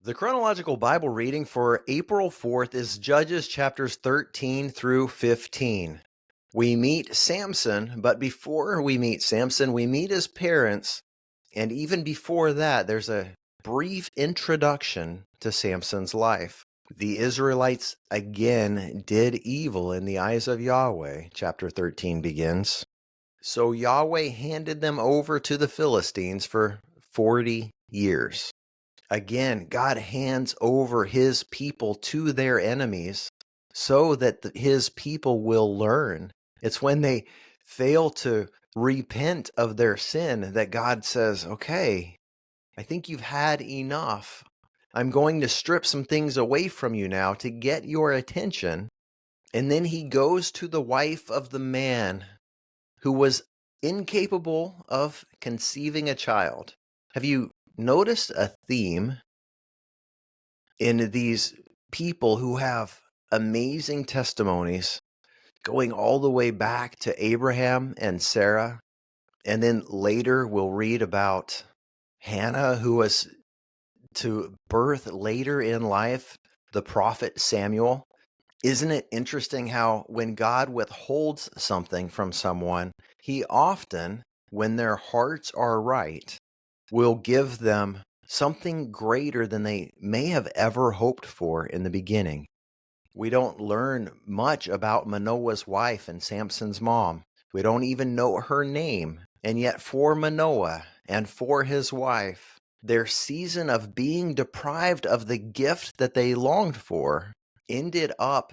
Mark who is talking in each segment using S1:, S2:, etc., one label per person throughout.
S1: The chronological Bible reading for April 4th is Judges chapters 13 through 15. We meet Samson, but before we meet Samson, we meet his parents. And even before that, there's a brief introduction to Samson's life. The Israelites again did evil in the eyes of Yahweh, chapter 13 begins. So Yahweh handed them over to the Philistines for 40 years. Again, God hands over his people to their enemies so that his people will learn. It's when they fail to repent of their sin that God says, okay, I think you've had enough. I'm going to strip some things away from you now to get your attention. And then he goes to the wife of the man who was incapable of conceiving a child. Have you noticed a theme in these people who have amazing testimonies going all the way back to Abraham and Sarah? And then later we'll read about Hannah, who was to birth later in life the prophet Samuel. Isn't it interesting how when God withholds something from someone, he often, when their hearts are right, will give them something greater than they may have ever hoped for in the beginning. We don't learn much about Manoah's wife and Samson's mom. We don't even know her name. And yet for Manoah and for his wife, their season of being deprived of the gift that they longed for ended up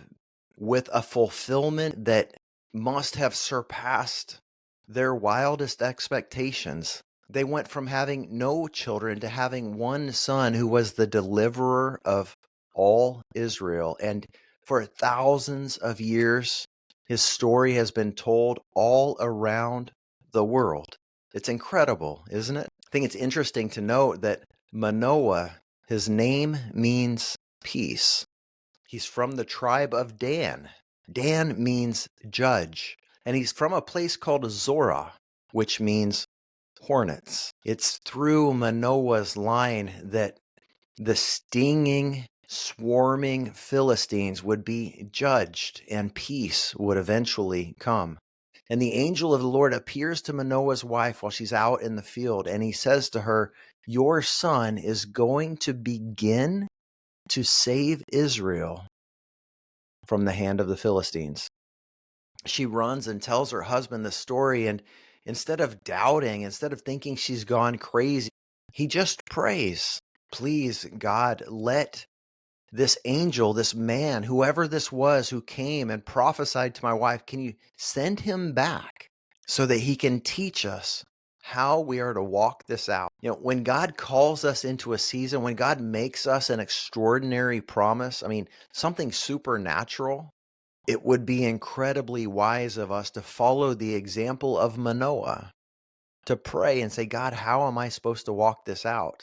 S1: with a fulfillment that must have surpassed their wildest expectations. They went from having no children to having one son who was the deliverer of all Israel. And for thousands of years, his story has been told all around the world. It's incredible, isn't it? I think it's interesting to note that Manoah, his name means peace. He's from the tribe of Dan. Dan means judge. And he's from a place called Zorah, which means hornets. It's through Manoah's line that the stinging, swarming Philistines would be judged and peace would eventually come. And the angel of the Lord appears to Manoah's wife while she's out in the field, and he says to her, "Your son is going to begin to save Israel from the hand of the Philistines." She runs and tells her husband the story, and instead of doubting, instead of thinking she's gone crazy, he just prays, "Please, God, let this angel, this man, whoever this was who came and prophesied to my wife, can you send him back so that he can teach us how we are to walk this out?" When God calls us into a season, when God makes us an extraordinary promise, something supernatural, it would be incredibly wise of us to follow the example of Manoah, to pray and say, "God, how am I supposed to walk this out?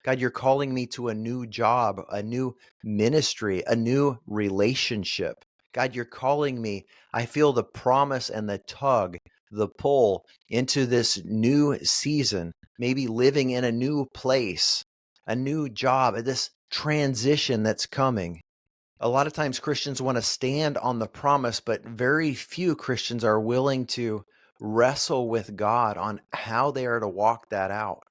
S1: God, you're calling me to a new job, a new ministry, a new relationship. God, you're calling me. I feel the promise and the tug, the pull into this new season, maybe living in a new place, a new job, this transition that's coming." A lot of times Christians want to stand on the promise, but very few Christians are willing to wrestle with God on how they are to walk that out.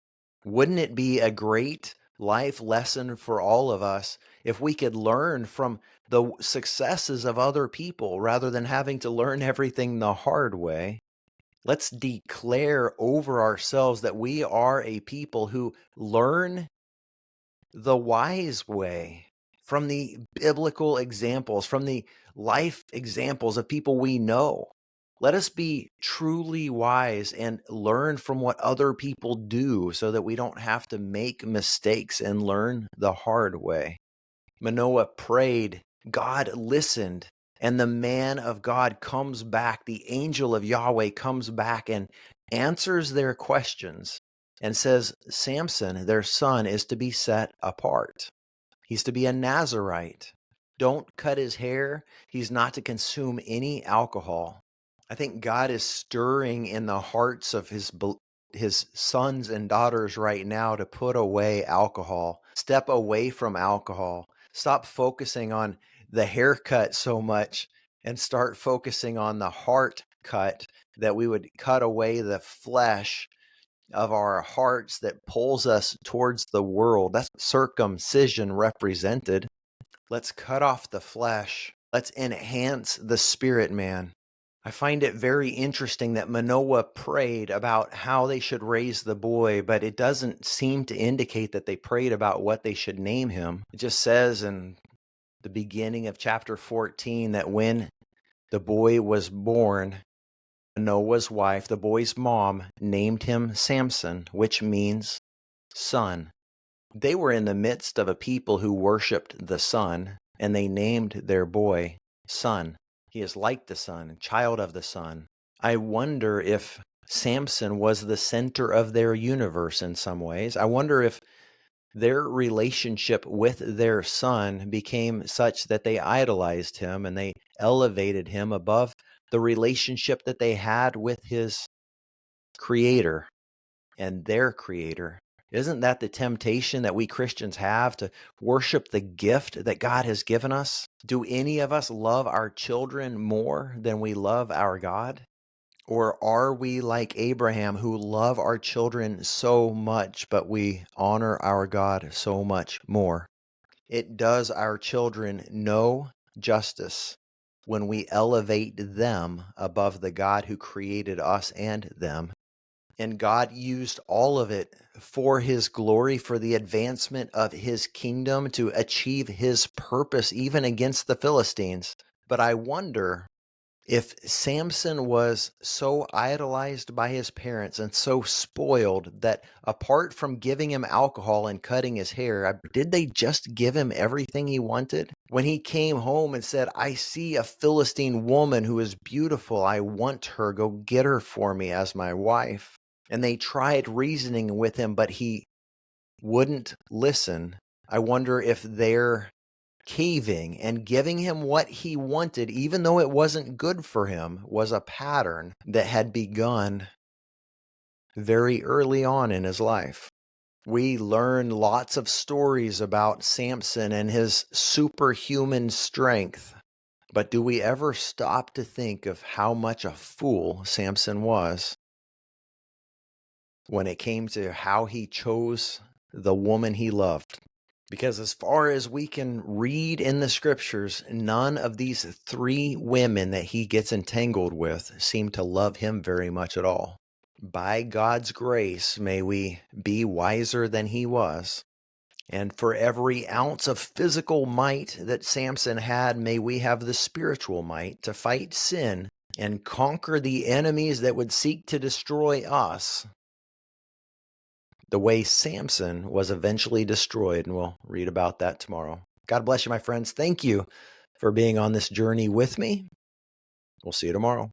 S1: Wouldn't it be a great life lesson for all of us if we could learn from the successes of other people rather than having to learn everything the hard way? Let's declare over ourselves that we are a people who learn the wise way from the biblical examples, from the life examples of people we know. Let us be truly wise and learn from what other people do so that we don't have to make mistakes and learn the hard way. Manoah prayed, God listened, and the man of God comes back. The angel of Yahweh comes back and answers their questions and says, Samson, their son, is to be set apart. He's to be a Nazarite. Don't cut his hair. He's not to consume any alcohol. I think God is stirring in the hearts of his his sons and daughters right now to put away alcohol, step away from alcohol, stop focusing on the haircut so much and start focusing on the heart cut, that we would cut away the flesh of our hearts that pulls us towards the world. That's circumcision represented. Let's cut off the flesh. Let's enhance the spirit, man. I find it very interesting that Manoah prayed about how they should raise the boy, but it doesn't seem to indicate that they prayed about what they should name him. It just says in the beginning of chapter 14 that when the boy was born, Manoah's wife, the boy's mom, named him Samson, which means son. They were in the midst of a people who worshiped the sun, and they named their boy Son. He is like the sun, child of the sun. I wonder if Samson was the center of their universe in some ways. I wonder if their relationship with their son became such that they idolized him and they elevated him above the relationship that they had with his creator and their creator. Isn't that the temptation that we Christians have, to worship the gift that God has given us? Do any of us love our children more than we love our God? Or are we like Abraham, who love our children so much, but we honor our God so much more? It does our children no justice when we elevate them above the God who created us and them. And God used all of it for his glory, for the advancement of his kingdom, to achieve his purpose, even against the Philistines. But I wonder if Samson was so idolized by his parents and so spoiled that apart from giving him alcohol and cutting his hair, did they just give him everything he wanted? When he came home and said, I see a Philistine woman who is beautiful, I want her, go get her for me as my wife. And they tried reasoning with him, but he wouldn't listen. I wonder if their caving and giving him what he wanted, even though it wasn't good for him, was a pattern that had begun very early on in his life. We learn lots of stories about Samson and his superhuman strength, but do we ever stop to think of how much a fool Samson was when it came to how he chose the woman he loved? Because as far as we can read in the scriptures, none of these three women that he gets entangled with seem to love him very much at all. By God's grace, may we be wiser than he was. And for every ounce of physical might that Samson had, may we have the spiritual might to fight sin and conquer the enemies that would seek to destroy us, the way Samson was eventually destroyed, and we'll read about that tomorrow. God bless you, my friends. Thank you for being on this journey with me. We'll see you tomorrow.